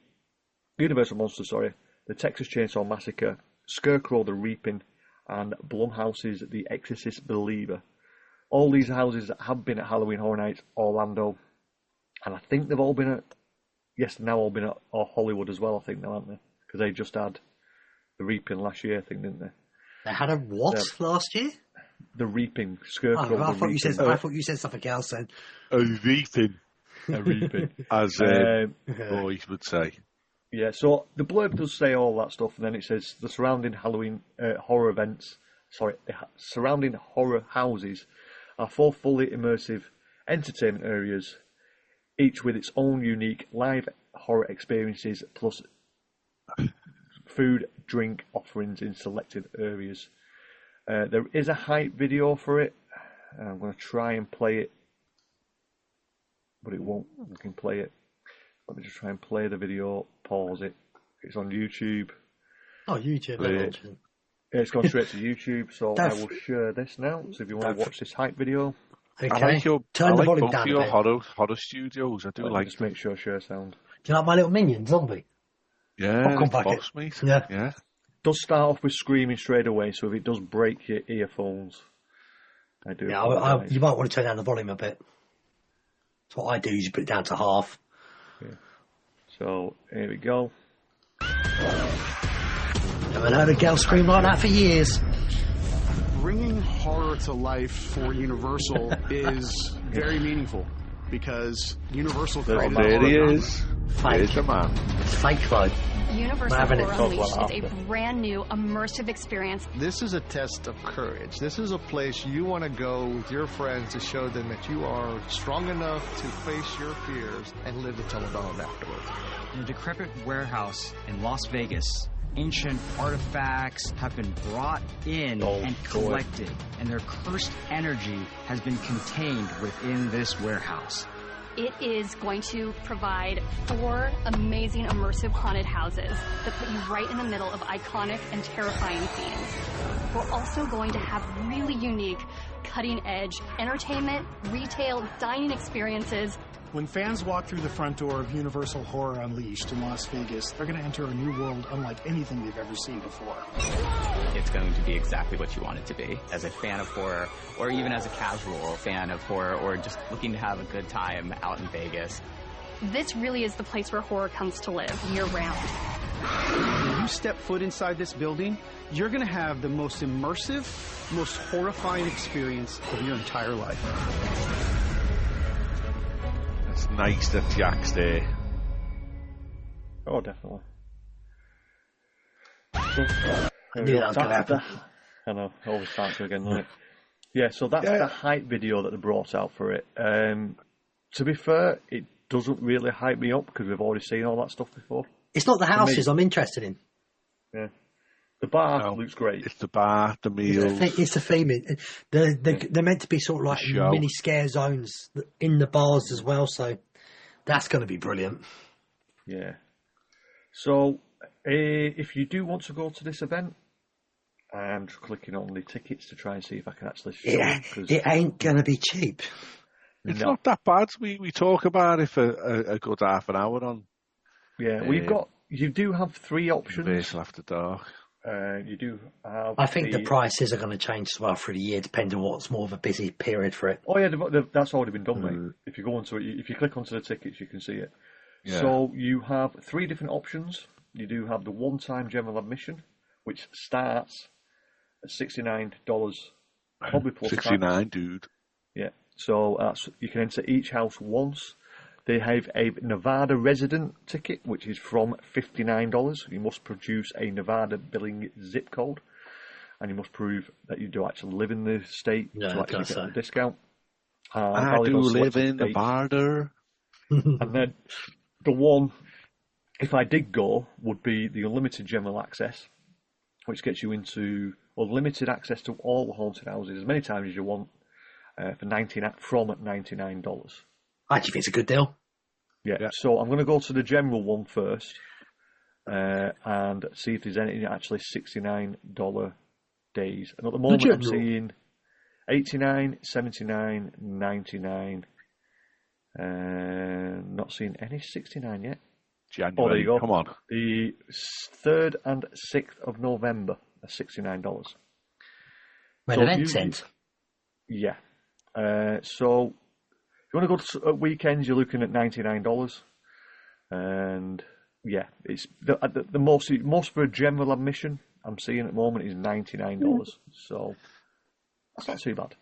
[SPEAKER 1] Texas Chainsaw Massacre, Scarecrow the Reaping, and Blumhouse's The Exorcist Believer. All these houses have been at Halloween Horror Nights Orlando, and I think they've all been at Hollywood as well, I think now, haven't they? Because they just had The Reaping last year, I think, didn't they?
[SPEAKER 2] They had a what last year?
[SPEAKER 1] The Reaping, Scarecrow.
[SPEAKER 2] I thought you said something else then.
[SPEAKER 3] A reaping.
[SPEAKER 1] A reaping.
[SPEAKER 3] As boys would say.
[SPEAKER 1] Yeah, so the blurb does say all that stuff, and then it says the surrounding surrounding horror houses are 4 fully immersive entertainment areas, each with its own unique live horror experiences, plus food, drink offerings in selected areas. There is a hype video for it. I'm going to try and play it, but it won't. We can play it. Let me just try and play the video, pause it. It's on YouTube.
[SPEAKER 2] Oh, YouTube.
[SPEAKER 1] It's gone straight to YouTube, so I will share this now. So if you want to watch this hype video.
[SPEAKER 2] Okay.
[SPEAKER 3] I like
[SPEAKER 2] Turn the volume
[SPEAKER 3] both
[SPEAKER 2] down
[SPEAKER 3] your
[SPEAKER 2] a bit.
[SPEAKER 3] horror studios. I do like
[SPEAKER 1] just make sure share sound.
[SPEAKER 2] Do you like my little minion, zombie?
[SPEAKER 3] Yeah,
[SPEAKER 2] Popcorn
[SPEAKER 3] it's
[SPEAKER 2] bucket.
[SPEAKER 3] boss, mate.
[SPEAKER 2] Yeah.
[SPEAKER 1] Does start off with screaming straight away, so if it does break your earphones, I do.
[SPEAKER 2] Yeah, you might want to turn down the volume a bit. That's what I do, is you put it down to half.
[SPEAKER 1] Yeah. So, here we go.
[SPEAKER 2] Haven't heard a girl scream like that for years.
[SPEAKER 4] Bringing horror to life for Universal is very meaningful because Universal created
[SPEAKER 3] There he
[SPEAKER 4] horror
[SPEAKER 3] is.
[SPEAKER 2] Fake.
[SPEAKER 3] There's the man.
[SPEAKER 2] It's fake though.
[SPEAKER 5] Universal
[SPEAKER 2] Having it.
[SPEAKER 5] Horror Unleashed is a brand new immersive experience.
[SPEAKER 6] This is a test of courage. This is a place you want to go with your friends to show them that you are strong enough to face your fears and live to tell about them afterwards.
[SPEAKER 7] In a decrepit warehouse in Las Vegas, ancient artifacts have been brought in and collected, and their cursed energy has been contained within this warehouse.
[SPEAKER 5] It is going to provide 4 amazing immersive haunted houses that put you right in the middle of iconic and terrifying scenes. We're also going to have really unique, cutting-edge entertainment, retail, dining experiences.
[SPEAKER 4] When fans walk through the front door of Universal Horror Unleashed in Las Vegas, they're going to enter a new world unlike anything they've ever seen before.
[SPEAKER 8] It's going to be exactly what you want it to be. As a fan of horror, or even as a casual fan of horror, or just looking to have a good time out in Vegas.
[SPEAKER 5] This really is the place where horror comes to live year-round.
[SPEAKER 4] When you step foot inside this building, you're going to have the most immersive, most horrifying experience of your entire life.
[SPEAKER 3] It's nice that Jack's there.
[SPEAKER 1] Oh, definitely.
[SPEAKER 2] I knew that was going to happen.
[SPEAKER 1] I know, it always starts again, doesn't it? Yeah, so that's the hype video that they brought out for it. To be fair, it doesn't really hype me up because we've already seen all that stuff before.
[SPEAKER 2] It's not the houses I'm interested in.
[SPEAKER 1] Yeah. The bar looks great.
[SPEAKER 3] It's the bar, the meals.
[SPEAKER 2] It's the theming. They're meant to be sort of like mini scare zones in the bars as well, so that's going to be brilliant.
[SPEAKER 1] Yeah. So, if you do want to go to this event, I'm just clicking on the tickets to try and see if I can actually show them.
[SPEAKER 2] It ain't going to be cheap.
[SPEAKER 3] It's not that bad. We talk about it for a good half an hour on.
[SPEAKER 1] Yeah, you do have 3 options.
[SPEAKER 3] Universal After Dark.
[SPEAKER 1] You do have.
[SPEAKER 2] I think the prices are going to change as well through the year, depending on what's more of a busy period for it.
[SPEAKER 1] Oh yeah, that's already been done, mate. If you go onto it, if you click onto the tickets, you can see it. Yeah. So you have 3 different options. You do have the one-time general admission, which starts at $69, probably plus
[SPEAKER 3] $69,
[SPEAKER 1] tax.
[SPEAKER 3] dude.
[SPEAKER 1] Yeah. So you can enter each house once. They have a Nevada resident ticket, which is from $59. You must produce a Nevada billing zip code, and you must prove that you do actually live in the state to actually get the discount.
[SPEAKER 3] I do live in Nevada.
[SPEAKER 1] And then the one, if I did go, would be the unlimited general access, which gets you into unlimited access to all the haunted houses as many times as you want from $99.
[SPEAKER 2] I actually think it's a good deal.
[SPEAKER 1] Yeah, so I'm going to go to the general one first and see if there's anything actually $69 days. And at the moment I'm seeing $89, $79, $99. Not seeing any $69 yet.
[SPEAKER 3] January.
[SPEAKER 1] Oh, there you go.
[SPEAKER 3] Come on.
[SPEAKER 1] The 3rd and 6th of November are $69.
[SPEAKER 2] When events end?
[SPEAKER 1] Yeah. So if you want to go to weekends, you're looking at $99, and yeah, it's the most for a general admission I'm seeing at the moment is $99. So that's not too bad.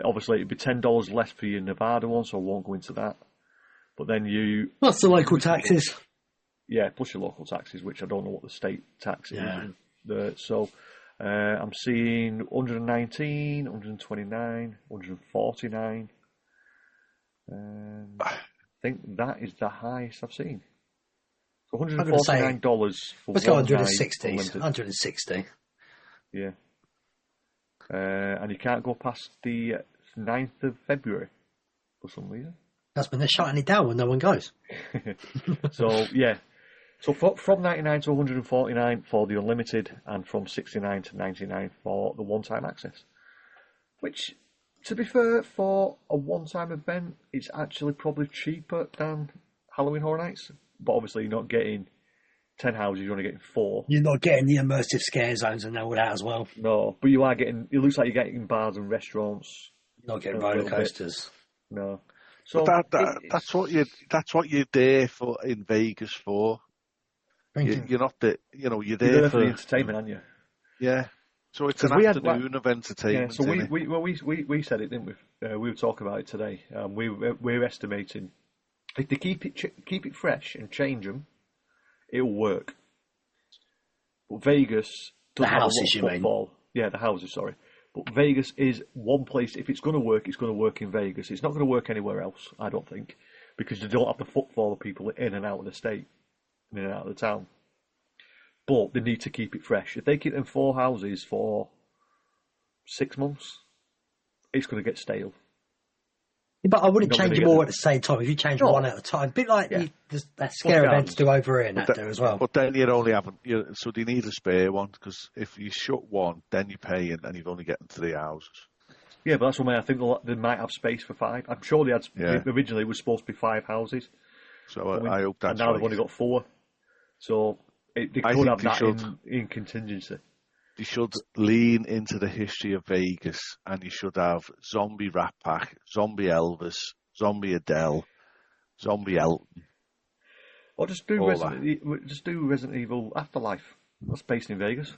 [SPEAKER 1] Obviously, it'd be $10 less for your Nevada one, so I won't go into that. But then
[SPEAKER 2] What's the local taxes?
[SPEAKER 1] Yeah, plus your local taxes, which I don't know what the state tax is. So I'm seeing 119, 129, 149. I think that is the highest I've seen. So $149 for
[SPEAKER 2] let's go
[SPEAKER 1] one
[SPEAKER 2] 160.
[SPEAKER 1] night.
[SPEAKER 2] 160.
[SPEAKER 1] Yeah. And you can't go past the 9th of February for some reason.
[SPEAKER 2] That's when they're shutting it down when no one goes.
[SPEAKER 1] So, yeah. So from 99 to 149 for the unlimited, and from 69 to 99 for the one-time access. Which, to be fair, for a one-time event, it's actually probably cheaper than Halloween Horror Nights. But obviously you're not getting 10 houses, you're only getting 4.
[SPEAKER 2] You're not getting the immersive scare zones and all that as well.
[SPEAKER 1] No, but you are getting, it looks like you're getting bars and restaurants.
[SPEAKER 2] You're not getting roller coasters.
[SPEAKER 1] No. So
[SPEAKER 3] that's what you're there for in Vegas for. You're not there, you're there
[SPEAKER 1] for the entertainment, aren't you?
[SPEAKER 3] Yeah. So it's an afternoon of entertainment.
[SPEAKER 1] Yeah, so we said it, didn't we? We were talking about it today. We're estimating if they keep it fresh and change them, it'll work. But Vegas doesn't have a lot of footfall. Yeah, the houses. Sorry, but Vegas is one place. If it's going to work, it's going to work in Vegas. It's not going to work anywhere else, I don't think, because they don't have the footfall of people in and out of the state, in and out of the town. But they need to keep it fresh. If they keep them 4 houses for 6 months, it's going to get stale.
[SPEAKER 2] But I wouldn't change them all at the same time. If you change one at a time, a bit like that scare events do over here and that do as well.
[SPEAKER 3] But then you'd only have, so do you need a spare one? Because if you shut one, then you're paying and you've only getting 3 houses.
[SPEAKER 1] Yeah, but that's what I think they might have space for 5. I'm sure they had, originally it was supposed to be 5 houses.
[SPEAKER 3] So I hope that's
[SPEAKER 1] and now they've only got 4. So they could have that in contingency.
[SPEAKER 3] You should lean into the history of Vegas, and you should have Zombie Rat Pack, Zombie Elvis, Zombie Adele, Zombie Elton.
[SPEAKER 1] Or just do Resident Evil Afterlife. That's based in Vegas.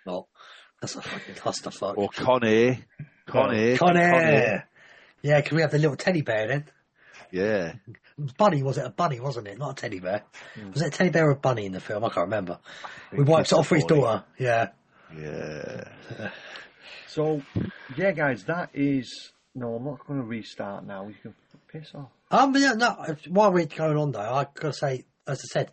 [SPEAKER 2] No, that's a fucking clusterfuck.
[SPEAKER 3] Or Con Air.
[SPEAKER 2] Con Air. Yeah, can we have the little teddy bear then?
[SPEAKER 3] Yeah.
[SPEAKER 2] Bunny, was it a bunny, wasn't it? Not a teddy bear. Was it a teddy bear or a bunny in the film? I can't remember. We wiped it off for his daughter. Yeah.
[SPEAKER 3] Yeah.
[SPEAKER 1] So, yeah, guys, that is... No, I'm not going to restart now. You can piss off.
[SPEAKER 2] Yeah, no, while we're going on, though, I've got to say, as I said,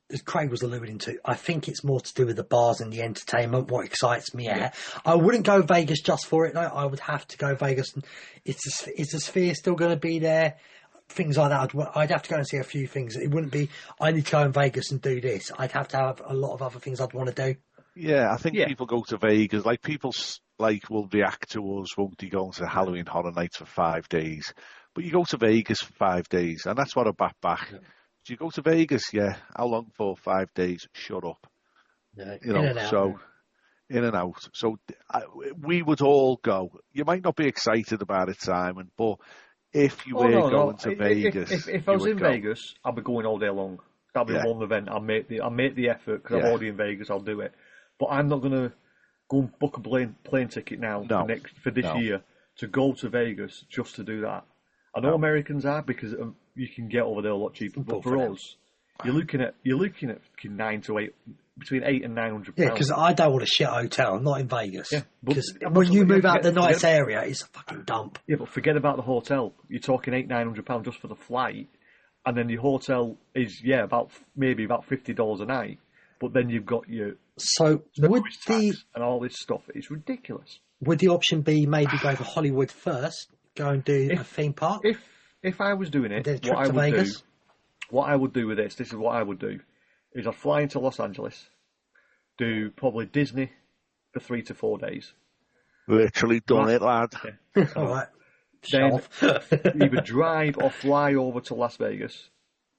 [SPEAKER 2] as Craig was alluding to, I think it's more to do with the bars and the entertainment, what excites me. Yeah. I wouldn't go Vegas just for it, though. I would have to go Vegas. Is the Sphere still going to be there? Things like that. I'd have to go and see a few things. It wouldn't be, I need to go in Vegas and do this. I'd have to have a lot of other things I'd want to do.
[SPEAKER 3] Yeah, I think people go to Vegas. Like, people will react to us, won't they, going to Halloween Horror Nights for 5 days. But you go to Vegas for 5 days, and that's what I back. Yeah. Do you go to Vegas? Yeah. How long for? 5 days. Shut up.
[SPEAKER 2] Yeah,
[SPEAKER 3] in and out. So we would all go. You might not be excited about it, Simon, but if you were going to Vegas,
[SPEAKER 1] if I was in Vegas, I'd be going all day long. That'd be one event. I'll make the effort because I'm already in Vegas. I'll do it, but I'm not going to go and book a plane ticket now for this year to go to Vegas just to do that. I know Americans are because you can get over there a lot cheaper, but for us, you're looking at between $800 and $900.
[SPEAKER 2] Yeah, because I don't want a shit hotel, not in Vegas. Yeah, because when you move out the nice area, it's a fucking dump.
[SPEAKER 1] Yeah, but forget about the hotel. You're talking £800-900 just for the flight, and then your hotel is maybe about $50 a night. But then you've got your and all this stuff. It's ridiculous.
[SPEAKER 2] Would the option be maybe go to Hollywood first, go and do a theme park?
[SPEAKER 1] If I was doing it, what I would do with this is what I would do. Is I'd fly into Los Angeles, do probably Disney for 3 to 4 days.
[SPEAKER 3] Literally done it, lad.
[SPEAKER 1] Yeah. All right. Then either drive or fly over to Las Vegas.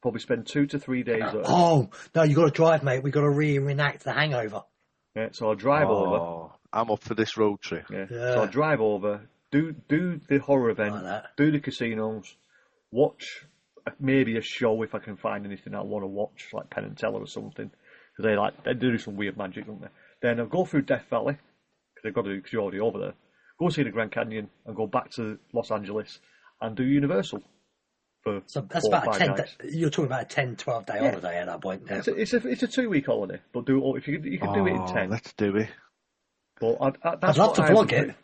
[SPEAKER 1] Probably spend 2 to 3 days there.
[SPEAKER 2] Oh, no, you got to drive, mate. We've got to reenact The Hangover.
[SPEAKER 1] Yeah, so I'll drive over.
[SPEAKER 3] I'm up for this road trip.
[SPEAKER 1] Yeah. So I'll drive over, do the horror event, do the casinos, watch maybe a show if I can find anything I want to watch, like Penn and Teller or something, because they do some weird magic, don't they? Then I'll go through Death Valley because they've got to, because you're already over there. Go see the Grand Canyon and go back to Los Angeles and do Universal. for
[SPEAKER 2] So that's
[SPEAKER 1] 4 or
[SPEAKER 2] about
[SPEAKER 1] 5
[SPEAKER 2] a 10.
[SPEAKER 1] nights.
[SPEAKER 2] You're talking about a 10, 12-day holiday at that point. Now.
[SPEAKER 1] It's a 2-week holiday, but if you can do it in 10.
[SPEAKER 3] Let's do it.
[SPEAKER 1] But
[SPEAKER 2] I'd love to vlog it.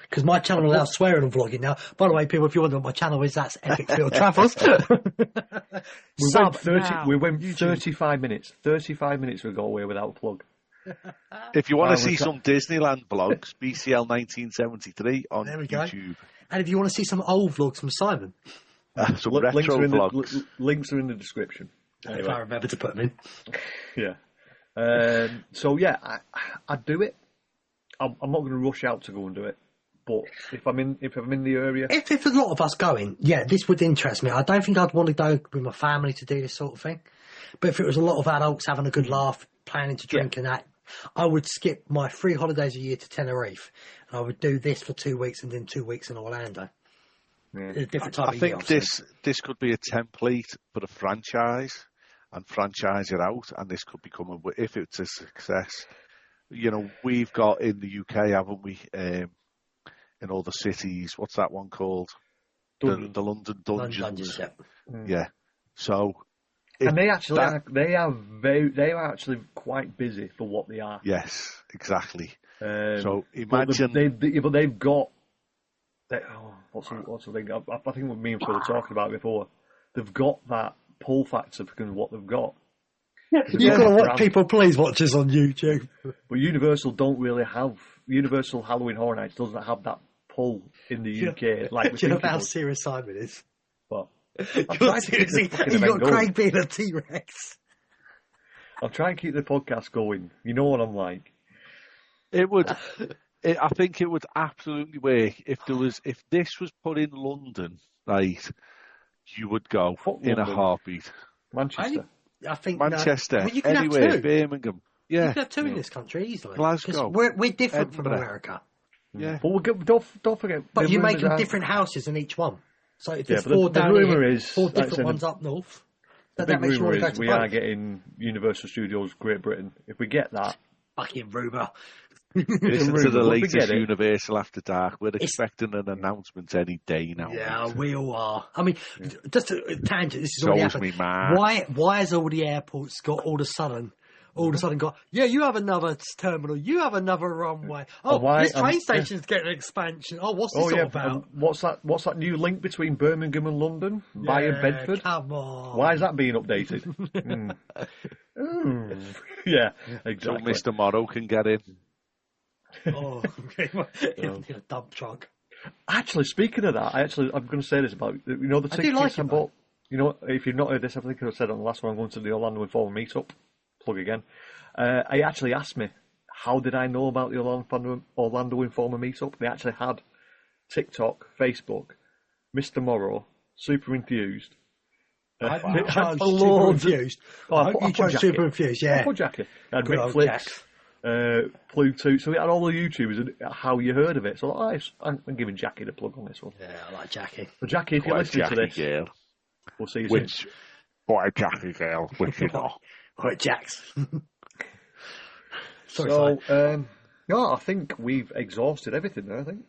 [SPEAKER 2] Because my channel allows swearing and vlogging now. By the way, people, if you wonder what my channel is, that's Epic Field Travels.
[SPEAKER 1] We went 35 minutes. 35 minutes we got away without a plug.
[SPEAKER 3] If you want to see some Disneyland vlogs, BCL 1973 on YouTube.
[SPEAKER 2] And if you want to see some old vlogs from Simon.
[SPEAKER 3] Some retro vlogs.
[SPEAKER 1] Links are in the description.
[SPEAKER 2] Anyway. If I remember to put them
[SPEAKER 1] Yeah.
[SPEAKER 2] in.
[SPEAKER 1] So yeah, I'd do it. I'm not going to rush out to go and do it. But if I'm in the area,
[SPEAKER 2] if a lot of us going, this would interest me. I don't think I'd want to go with my family to do this sort of thing. But if it was a lot of adults having a good laugh, planning to drink and that, I would skip my 3 holidays a year to Tenerife, and I would do this for 2 weeks and then 2 weeks in Orlando.
[SPEAKER 1] Yeah.
[SPEAKER 2] A different time
[SPEAKER 3] I think this could be a template for a franchise, and franchise it out, and this could become if it's a success. You know, we've got in the UK, haven't we? In all the cities, what's that one called? The London Dungeons. Yeah. So,
[SPEAKER 1] and they are actually quite busy for what they are.
[SPEAKER 3] Yes, exactly. So imagine
[SPEAKER 1] but they've got. What's the thing? I think what me and Phil were talking about before. They've got that pull factor because of what they've got.
[SPEAKER 2] You've got to watch People Please watch this on YouTube.
[SPEAKER 1] But Universal don't really have Universal Halloween Horror Nights doesn't have that pull in the UK like we
[SPEAKER 2] do you know
[SPEAKER 1] think
[SPEAKER 2] how serious Simon is?
[SPEAKER 1] But
[SPEAKER 2] You've got Craig being a T-Rex.
[SPEAKER 1] I'll try and keep the podcast going. You know what I'm like.
[SPEAKER 3] It would. I think it would absolutely work if this was put in London, right? You would go in a heartbeat.
[SPEAKER 1] Manchester.
[SPEAKER 2] I think
[SPEAKER 3] Manchester,
[SPEAKER 2] you can
[SPEAKER 3] anywhere,
[SPEAKER 2] have 2.
[SPEAKER 3] Birmingham. Yeah,
[SPEAKER 2] you can have 2 in this country easily.
[SPEAKER 3] Glasgow.
[SPEAKER 2] We're different
[SPEAKER 3] Edinburgh.
[SPEAKER 2] from America.
[SPEAKER 3] Yeah,
[SPEAKER 1] but don't forget.
[SPEAKER 2] But you're making different houses in each one. So if there's 4
[SPEAKER 1] the
[SPEAKER 2] down
[SPEAKER 1] rumour
[SPEAKER 2] here,
[SPEAKER 1] is
[SPEAKER 2] 4 different ones up north.
[SPEAKER 1] The big rumour is we are getting Universal Studios Great Britain. If we get that,
[SPEAKER 2] fucking rumour.
[SPEAKER 3] Listen to the latest Universal After Dark. We're expecting an announcement any day now.
[SPEAKER 2] Yeah, we all are. I mean, just a tangent. This is already happening. Why has all the airports got all of a sudden got? Yeah, you have another terminal. You have another runway. This train station's getting an expansion. What's this all about?
[SPEAKER 1] What's that new link between Birmingham and London via Bedford?
[SPEAKER 2] Come on.
[SPEAKER 1] Why is that being updated? Yeah, exactly.
[SPEAKER 3] So Mr. Morrow can get in.
[SPEAKER 2] In a dump truck.
[SPEAKER 1] Actually, speaking of that, I'm going to say this about the tickets I bought. You know, if you've not heard this, I think I said on the last one. I'm going to the Orlando Informer meetup. Plug again. I actually asked me how did I know about the Orlando Informer meetup. They actually had TikTok, Facebook, Mr. Morrow, Super Enthused.
[SPEAKER 2] I chose Super Infused. I hope you chose Super Infused. Yeah,
[SPEAKER 1] I put Jackie. I had Rick Flicks. Pluto. So we had all the YouTubers and how you heard of it. So I'm giving Jackie the plug on this one.
[SPEAKER 2] Yeah, I like Jackie.
[SPEAKER 1] So Jackie, if you're listening to this,
[SPEAKER 3] girl.
[SPEAKER 1] We'll see you soon.
[SPEAKER 3] What Jackie girl, which you know.
[SPEAKER 2] What Jax.
[SPEAKER 1] I think we've exhausted everything there, I think.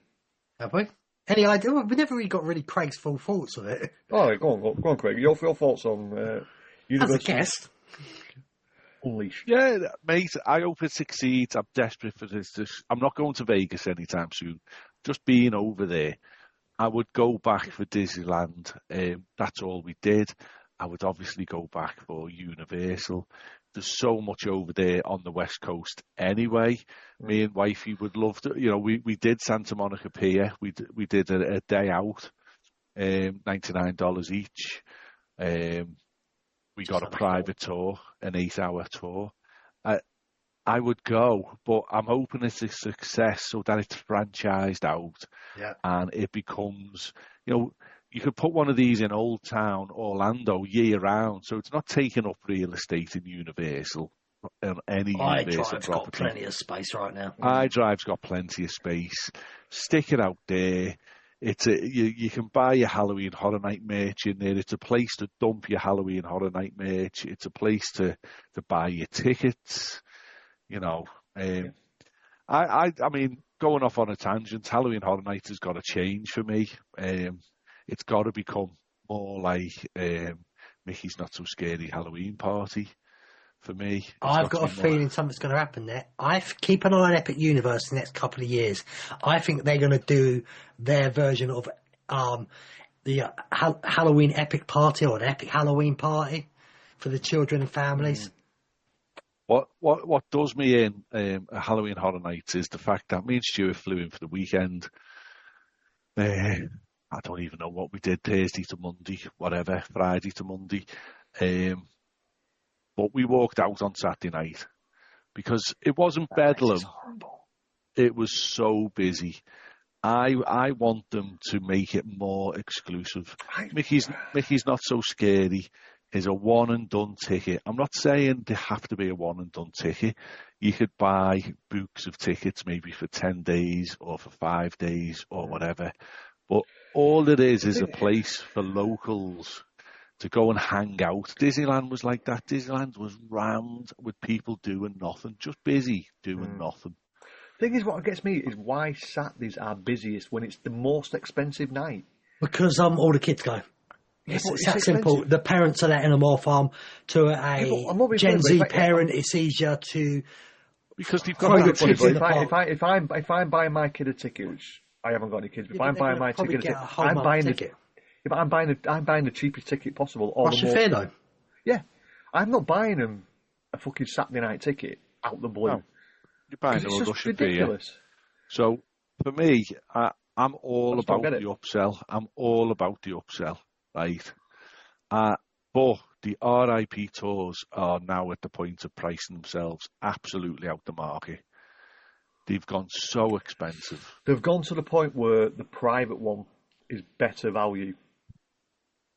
[SPEAKER 2] Have we? Any idea? We never really got Craig's full thoughts on it.
[SPEAKER 1] Oh, go on, Craig. Your thoughts on Universal?
[SPEAKER 2] As a guest.
[SPEAKER 1] Unleashed.
[SPEAKER 3] Yeah, mate, I hope it succeeds. I'm desperate for this. I'm not going to Vegas anytime soon. Just being over there, I would go back for Disneyland. That's all we did. I would obviously go back for Universal. There's so much over there on the West Coast anyway. Me and wifey would love to, we did Santa Monica Pier. We did a day out, $99 each. We got a private tour, an 8-hour tour. I would go, but I'm hoping it's a success so that it's franchised out and it becomes, you could put one of these in Old Town, Orlando, year round, so it's not taking up real estate in Universal, on any Universal property.
[SPEAKER 2] Got plenty of space right now.
[SPEAKER 3] iDrive's got plenty of space. Stick it out there. You can buy your Halloween Horror Night merch in there. It's a place to dump your Halloween Horror Night merch. It's a place to buy your tickets. I mean, going off on a tangent, Halloween Horror Night has got to change for me. It's got to become more like Mickey's Not So Scary Halloween Party for me.
[SPEAKER 2] I've got a feeling something's going to happen there. Keep an eye on Epic Universe the next couple of years. I think they're going to do their version of the Halloween Epic Party, or an Epic Halloween Party for the children and families.
[SPEAKER 3] What does me in a Halloween Horror Nights is the fact that me and Stuart flew in for the weekend. I don't even know what we did, Thursday to Monday, whatever, Friday to Monday. But we walked out on Saturday night because it wasn't bedlam. It was so busy. I want them to make it more exclusive. Mickey's Not So Scary is a one and done ticket. I'm not saying they have to be a one and done ticket. You could buy books of tickets maybe for 10 days or for 5 days or whatever. But all it is a place for locals to go and hang out. Disneyland was like that. Disneyland was rammed with people doing nothing, just busy doing nothing.
[SPEAKER 1] Thing is, what gets me is why Saturdays are busiest when it's the most expensive night.
[SPEAKER 2] Because all the kids go. It's that simple. The parents are letting them off. To a Gen Z parent, it's easier to.
[SPEAKER 3] Because they've
[SPEAKER 1] got the kids in the park. If I'm buying my kid a ticket, which I haven't got any kids, but if I'm buying my ticket, I'm buying the cheapest ticket possible.
[SPEAKER 2] That's fair though.
[SPEAKER 1] Yeah, I'm not buying them a fucking Saturday night ticket out the blue.
[SPEAKER 3] No. You're buying a Russian beer. So for me, I'm all about the upsell. I'm all about the upsell, right? But the RIP tours are now at the point of pricing themselves absolutely out the market. They've gone so expensive.
[SPEAKER 1] They've gone to the point where the private one is better value.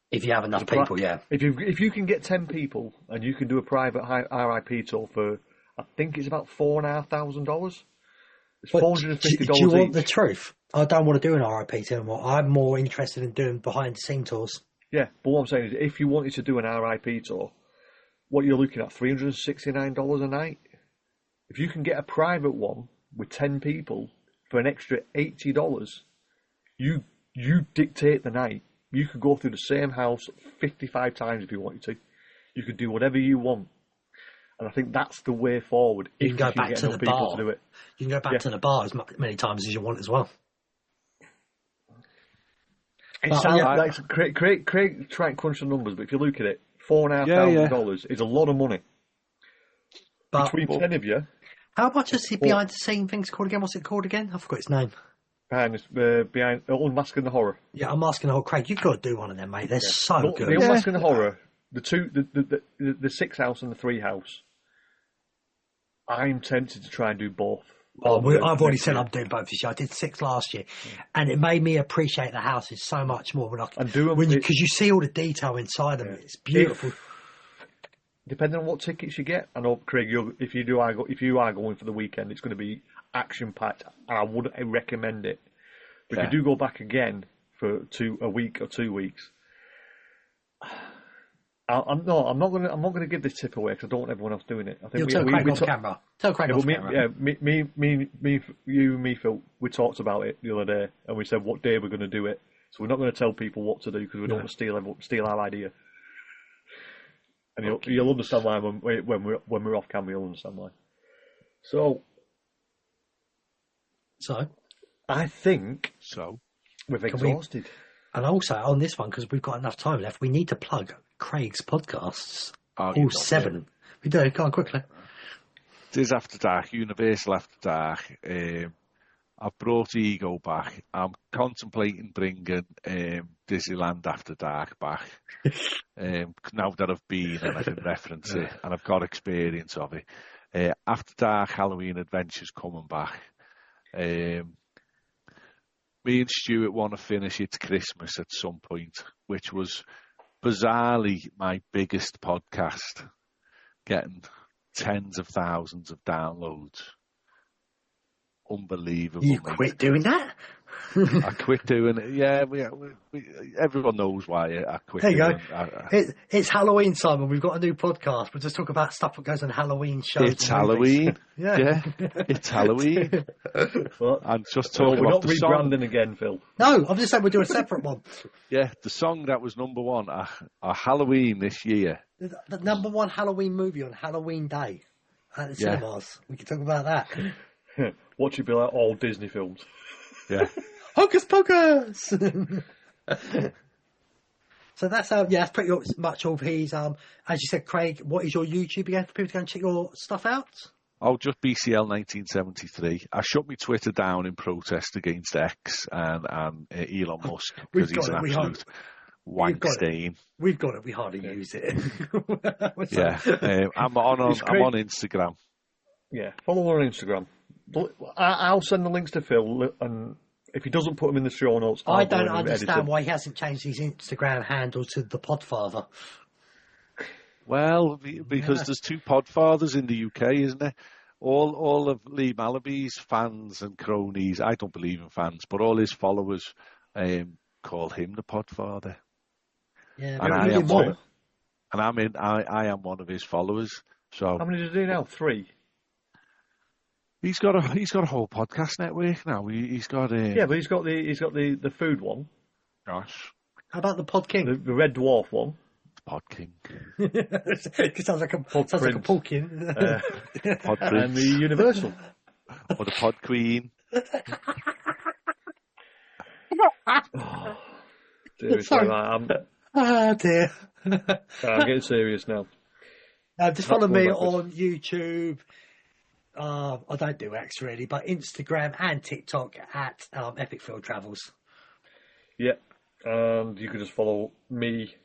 [SPEAKER 2] If you have enough people, yeah.
[SPEAKER 1] If you can get 10 people and you can do a private RIP tour for, I think it's about $4,500. It's $450
[SPEAKER 2] Do you want the truth? I don't want to do an RIP tour anymore. I'm more interested in doing behind the scene tours.
[SPEAKER 1] Yeah, but what I'm saying is, if you wanted to do an RIP tour, what you're looking at, $369 a night. If you can get a private one with 10 people for an extra $80, you dictate the night. You could go through the same house 55 times if you wanted to. You could do whatever you want. And I think that's the way forward.
[SPEAKER 2] You can go back to the bar. You can go back to the bar as many times as you want as well.
[SPEAKER 1] It sounds like Craig trying to crunch the numbers, but if you look at it, $4,500 is a lot of money. But between 10 of you.
[SPEAKER 2] How much is the behind the scene things called again? What's it called again? I forgot its name.
[SPEAKER 1] Behind Unmasking the Horror.
[SPEAKER 2] Yeah, Unmasking the Horror. Craig, you've got to do one of them, mate. They're so good.
[SPEAKER 1] The Unmasking the Horror, the 6 house and the 3 house. I'm tempted to try and do both.
[SPEAKER 2] I've already said I'm doing both this year. I did 6 last year, and it made me appreciate the houses so much more. Because you see all the detail inside of it. It's beautiful.
[SPEAKER 1] Depending on what tickets you get, I know, Craig, if you are going for the weekend, it's going to be action packed, and I wouldn't recommend it. But if you do go back again for a week or 2 weeks, I'm not going to give this tip away because I don't want everyone else doing it. I think
[SPEAKER 2] tell Craig off camera. Tell Craig off camera.
[SPEAKER 1] Yeah, you and me, Phil, we talked about it the other day, and we said what day we're going to do it. So we're not going to tell people what to do because we don't want to steal our idea. And you'll understand why when we're off camera. You'll understand why. So I think we've exhausted.
[SPEAKER 2] And also on this one, because we've got enough time left, we need to plug Craig's podcasts. All 7. We do. Go on quickly.
[SPEAKER 3] It is After Dark, Universal After Dark. I've brought Ego back. I'm contemplating bringing Disneyland After Dark back. Now that I've been and I can reference it and I've got experience of it. After Dark Halloween Adventures coming back. Me and Stuart want to finish It's Christmas at some point, which was bizarrely my biggest podcast, getting tens of thousands of downloads. Unbelievable.
[SPEAKER 2] You quit doing that?
[SPEAKER 3] I quit doing it. Yeah, everyone knows why I quit.
[SPEAKER 2] There you
[SPEAKER 3] doing
[SPEAKER 2] go. It's Halloween, Simon. We've got a new podcast. We'll just talk about stuff that goes on Halloween shows.
[SPEAKER 3] It's Halloween.
[SPEAKER 2] Yeah,
[SPEAKER 3] it's Halloween. I'm just talking
[SPEAKER 1] we're
[SPEAKER 3] about
[SPEAKER 1] not
[SPEAKER 3] the song.
[SPEAKER 1] rebranding again, Phil.
[SPEAKER 2] No, I'm just saying we'll do a separate one.
[SPEAKER 3] Yeah, the song that was number one at Halloween this year.
[SPEAKER 2] The number one Halloween movie on Halloween Day at the cinemas. We can talk about that.
[SPEAKER 1] Watch it be like all Disney films.
[SPEAKER 3] Yeah.
[SPEAKER 2] Hocus Pocus! So that's that's pretty much all of his. As you said, Craig, what is your YouTube again for people to go and check your stuff out?
[SPEAKER 3] Oh, just BCL 1973. I shut my Twitter down in protest against X and Elon Musk because he's an absolute wank stain.
[SPEAKER 2] We've got it. We hardly use it.
[SPEAKER 3] I'm on Instagram.
[SPEAKER 1] Yeah, follow her on Instagram. I'll send the links to Phil, and if he doesn't put them in the show notes,
[SPEAKER 2] I don't understand why he hasn't changed his Instagram handle to the Podfather.
[SPEAKER 3] Well, because there's two Podfathers in the UK, isn't there? All of Lee Malaby's fans and cronies, I don't believe in fans, but all his followers call him the Podfather.
[SPEAKER 2] Yeah,
[SPEAKER 3] and I am one of his followers. So
[SPEAKER 1] how many does he do now? 3.
[SPEAKER 3] He's got a whole podcast network now. He's got
[SPEAKER 1] yeah, but he's got the food one.
[SPEAKER 3] Gosh,
[SPEAKER 2] how about the Pod King?
[SPEAKER 1] The Red Dwarf one.
[SPEAKER 3] Pod King.
[SPEAKER 2] It sounds like a Pod King.
[SPEAKER 3] Pod
[SPEAKER 1] and the Universal.
[SPEAKER 3] Or the Pod Queen.
[SPEAKER 2] Dear.
[SPEAKER 1] I'm getting serious now.
[SPEAKER 2] Just follow me on YouTube. I don't do X really, but Instagram and TikTok at Epic Field Travels.
[SPEAKER 1] Yeah, and you can just follow me.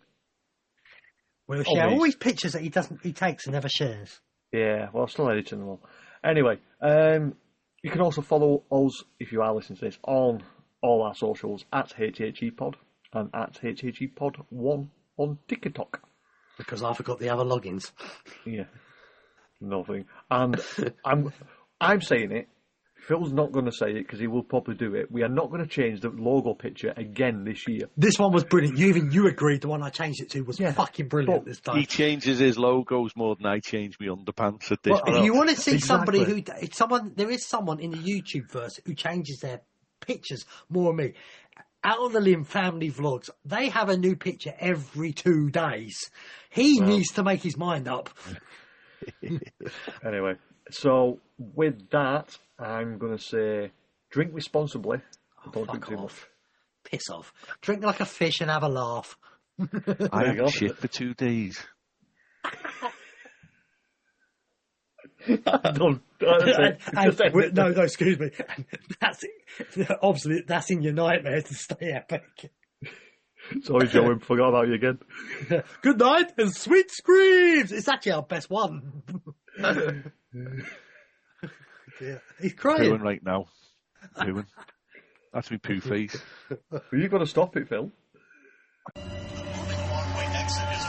[SPEAKER 2] We'll share all his pictures that he takes and never shares.
[SPEAKER 1] Yeah, well, I'm still editing them all. Anyway, you can also follow us, if you are listening to this, on all our socials at HHEPod and at HHEPod1 on TikTok.
[SPEAKER 2] Because I forgot the other logins.
[SPEAKER 1] Yeah, nothing. And I'm saying it. Phil's not going to say it because he will probably do it. We are not going to change the logo picture again this year.
[SPEAKER 2] This one was brilliant. You agreed the one I changed it to was fucking brilliant this time.
[SPEAKER 3] He changes his logos more than I change my underpants at this point.
[SPEAKER 2] If you want to see somebody there is someone in the YouTube verse who changes their pictures more than me. Out of the Lim family vlogs, they have a new picture every 2 days. He needs to make his mind up.
[SPEAKER 1] Anyway, so with that, I'm going to say drink responsibly. Don't drink too much.
[SPEAKER 2] Piss off. Drink like a fish and have a laugh.
[SPEAKER 3] I haven't shit for 2 days.
[SPEAKER 2] No, excuse me. That's in your nightmare to stay epic.
[SPEAKER 1] Sorry, Joe, I forgot about you again.
[SPEAKER 2] Good night and sweet screams. It's actually our best one. He's crying.
[SPEAKER 3] Pooing right now. Pooing. That's me poo face.
[SPEAKER 1] You've got to stop it, Phil.
[SPEAKER 9] Moving walkway exit is